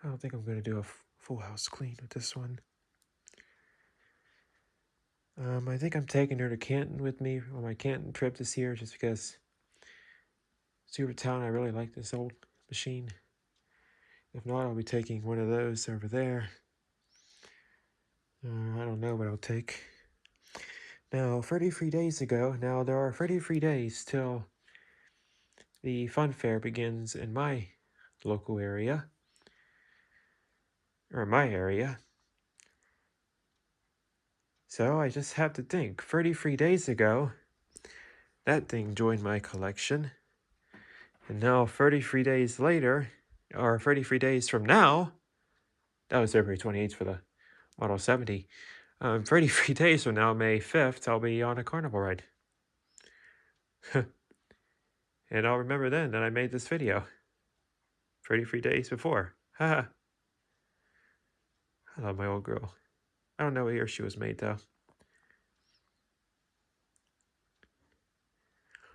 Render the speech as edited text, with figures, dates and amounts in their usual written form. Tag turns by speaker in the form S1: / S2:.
S1: I don't think I'm going to do a full house clean with this one. I think I'm taking her to Canton with me on my Canton trip this year just because Super Town, I really like this old machine. If not, I'll be taking one of those over there. I don't know what I'll take. Now, 33 days ago, now there are 33 days till the fun fair begins in my local area, or my area. So I just have to think, 33 days ago, that thing joined my collection. And now 33 days later, or 33 days from now, that was February 28th for the Model 70. 33 days from now, May 5th, I'll be on a carnival ride. And I'll remember then that I made this video. 33 days before. Haha. I love my old girl. I don't know what year she was made though.